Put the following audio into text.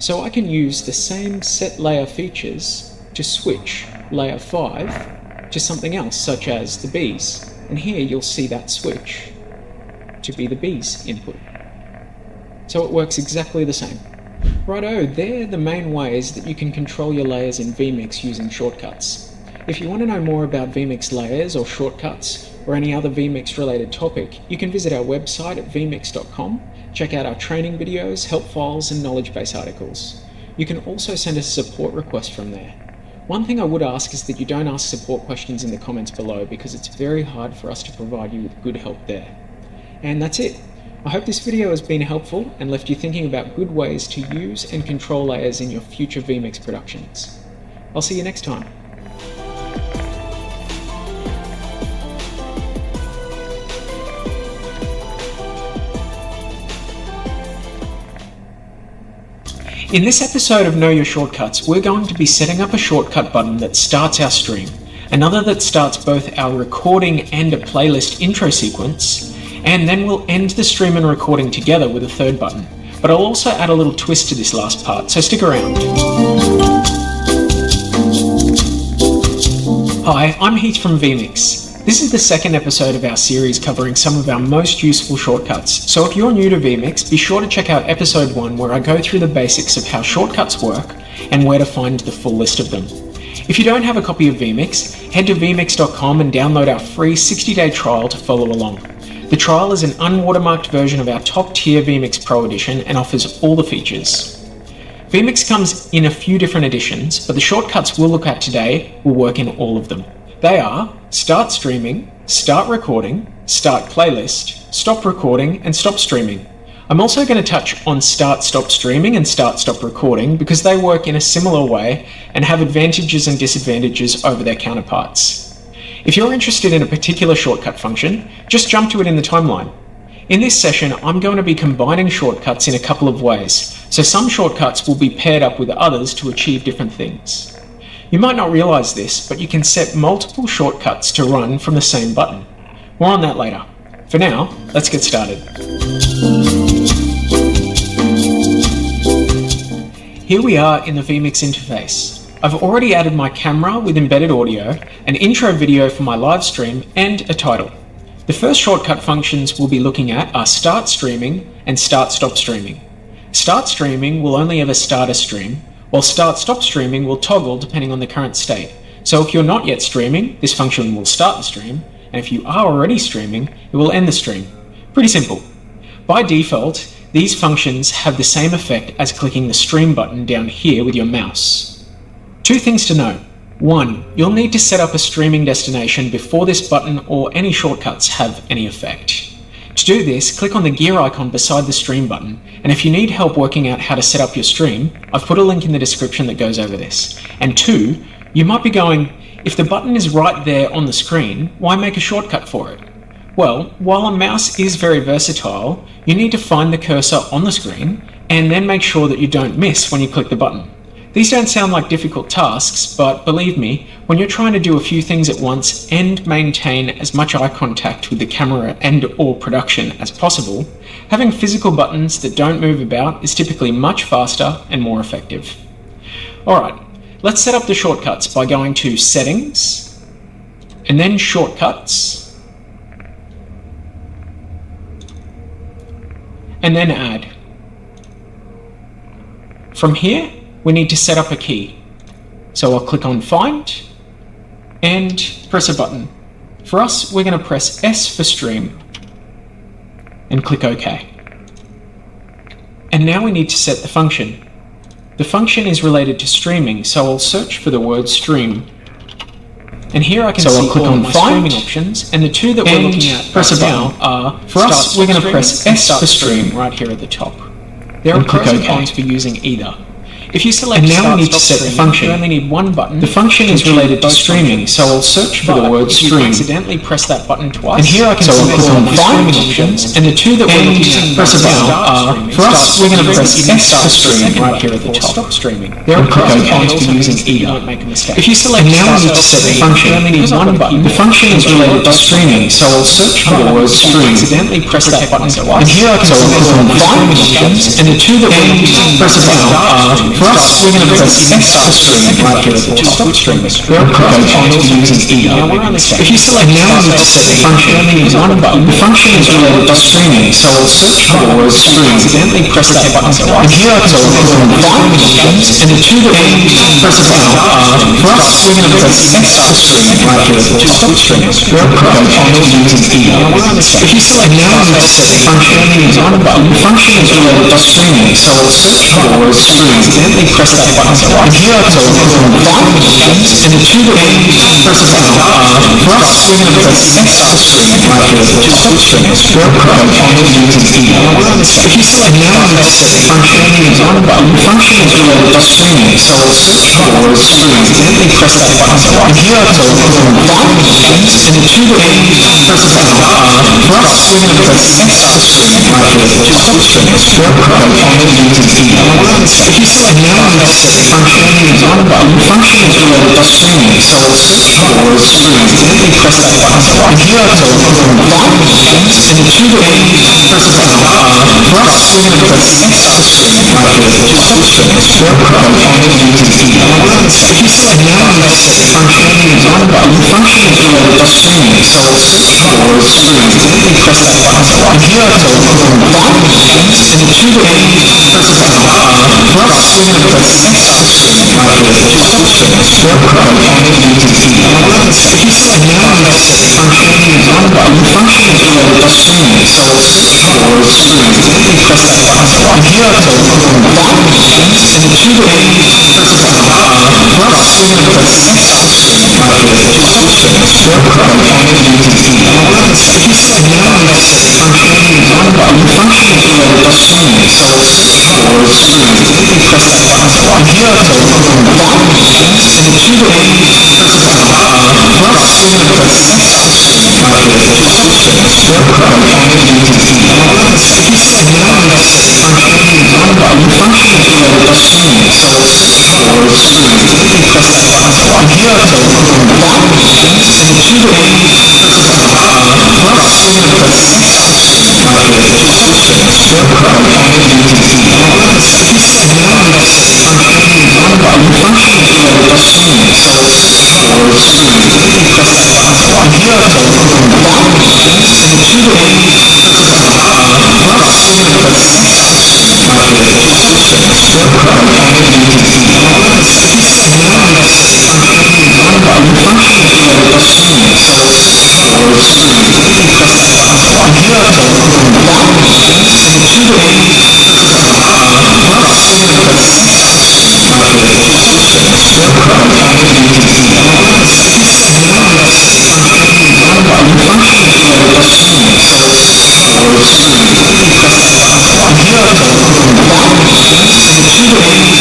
So I can use the same set layer features to switch layer 5 to something else, such as the bees. And here you'll see that switch to be the bees input. So it works exactly the same. Righto, they're the main ways that you can control your layers in vMix using shortcuts. If you want to know more about vMix layers or shortcuts, or any other vMix related topic, you can visit our website at vmix.com, check out our training videos, help files and knowledge base articles. You can also send us a support request from there. One thing I would ask is that you don't ask support questions in the comments below, because it's very hard for us to provide you with good help there. And that's it. I hope this video has been helpful and left you thinking about good ways to use and control layers in your future vMix productions. I'll see you next time. In this episode of Know Your Shortcuts, we're going to be setting up a shortcut button that starts our stream, another that starts both our recording and a playlist intro sequence, and then we'll end the stream and recording together with a third button. But I'll also add a little twist to this last part, so stick around. Hi, I'm Heath from vMix. This is the second episode of our series covering some of our most useful shortcuts, so if you're new to vMix, be sure to check out episode 1 where I go through the basics of how shortcuts work and where to find the full list of them. If you don't have a copy of vMix, head to vmix.com and download our free 60-day trial to follow along. The trial is an unwatermarked version of our top-tier vMix Pro edition and offers all the features. vMix comes in a few different editions, but the shortcuts we'll look at today will work in all of them. They are Start Streaming, Start Recording, Start Playlist, Stop Recording, and Stop Streaming. I'm also going to touch on Start Stop Streaming and Start Stop Recording because they work in a similar way and have advantages and disadvantages over their counterparts. If you're interested in a particular shortcut function, just jump to it in the timeline. In this session, I'm going to be combining shortcuts in a couple of ways, so some shortcuts will be paired up with others to achieve different things. You might not realize this, but you can set multiple shortcuts to run from the same button. More on that later. For now, let's get started. Here we are in the vMix interface. I've already added my camera with embedded audio, an intro video for my live stream, and a title. The first shortcut functions we'll be looking at are Start Streaming and Start Stop Streaming. Start Streaming will only ever start a stream, while Start Stop Streaming will toggle depending on the current state. So if you're not yet streaming, this function will start the stream, and if you are already streaming, it will end the stream. Pretty simple. By default, these functions have the same effect as clicking the stream button down here with your mouse. Two things to note. 1. You'll need to set up a streaming destination before this button or any shortcuts have any effect. To do this, click on the gear icon beside the stream button, and if you need help working out how to set up your stream, I've put a link in the description that goes over this. And 2, you might be going, if the button is right there on the screen, why make a shortcut for it? Well, while a mouse is very versatile, you need to find the cursor on the screen and then make sure that you don't miss when you click the button. These don't sound like difficult tasks, but believe me, when you're trying to do a few things at once and maintain as much eye contact with the camera and/or production as possible, having physical buttons that don't move about is typically much faster and more effective. Alright, let's set up the shortcuts by going to Settings, and then Shortcuts, and then Add. From here, we need to set up a key. So I'll click on Find and press a button. For us, we're going to press S for Stream and click OK. And now we need to set the function. The function is related to streaming, so I'll search for the word stream. And here I can see all of my streaming options, and the two that we're looking at right now are, for us, we're going to press S for Stream right here at the top. There are pros and cons for using either. If you select and now start, we need to stop set the streaming, function. you only need one button. The function is related to streaming, so I'll search for the word If you stream. accidentally press that button twice, And here I can so select click on the streaming streaming options, and the two that we're looking at press right about now are, for us, we're going to press S for stream right here at the top. Stop streaming. There are pros and cons also to using means that you either. won't make a mistake. If you select and now we need to set the function. You only need one button. The function is related to streaming, so I'll search for the word stream. Accidentally press that button twice. And here I can select on the streaming options, and the two that we're looking at press about are, for us, we're going to press S for stream right here at the top. Stop streaming. There are pros and cons to using either. If you select now we need to set the function. You only need one button. The function is related to streaming, so I'll search for the word stream. Accidentally press that button twice. And here I can select on the streaming options, and the two that we're looking at press about are, for us, we're going to press S for stream right here at the top. Stop streaming. There are pros and cons to using either. If you select now we need to set the function. You only need one button. The function is related to streaming, so I'll search for the word stream. Accidentally press that button twice. And here I can select on the streaming options, and the two that we're looking at press about are, for us, we're going to press S for stream right here at the top. Stop streaming. There are pros and cons to using either. If you select now we need to set the function. You only need one button. The function is related to streaming, so I'll search for the word stream. Accidentally press that button twice. And here I can select on the streaming options, and the two that we're looking at press about are, for us, we're going to press S for stream right here at the top. Stop streaming. There are pros and cons to using either. If you select now we need to set the function. You only need one button. The function is related to streaming, so I'll search for the word stream. Accidentally press that button twice. And here I can select on the streaming options, and the two that we're looking at press about are, for us, we're going to press S for stream right here at the top. Stop streaming. There are pros and cons to using either. If you select now we need to set the function. You only need one button. The function is related to streaming, so I'll search for the word stream. Accidentally press that button twice. And here I can select on the streaming options, and the two that we're looking at press about are, for us, we're going to press S for stream right here at the top. Stop streaming. There are pros and cons to using either. If you select now we need to set the function. You only need one button. The function is related to streaming, so I'll search for the word stream. Accidentally press that button twice. And here I can select on the streaming options, and the two that we're looking at press about are, for us, we're going to press S for stream right here at the top. Stop streaming. There are pros and cons to using either. If you select now we need to set the function. You only need one button. The function is related to streaming, so I'll search for the word stream. Accidentally press that button twice. And here I can select on the streaming options, and the two that we're looking at press about are, for us, we're going to press S for stream right here at the top. Stop streaming. There are pros and cons to using either. If you select now we need to set the function. You only need one button. The function is related to streaming, so I'll search for the word stream. Accidentally press that button twice. And here I can select on the streaming options, and the two that we're looking at press about are, for us, we're going to press S for stream right here at the top. Stop streaming. There are pros and cons to using either. If you select now we need to set the function. You only need one button. The function is related to streaming, so I'll search for the word stream. Accidentally press that button twice. And here I can select on the streaming options, and the two that we're looking at press about are, for us, we're going to press S for stream right here at the top. Stop streaming. There are pros and cons to using either. If you select now we need to set the function. You only need one button. The function is related to streaming, so I'll search for the word stream. Accidentally press that button twice. And here I can select on the streaming options, and the two that we're looking at press about are, for us, we're going to press S for stream right here at the top. Stop streaming. There are pros and cons to using either. If you select now we need to set the function. You only need one button. The function is related to streaming, so I'll search for the word stream. Accidentally press that button twice. And here I can select on the streaming options, and the two that we're looking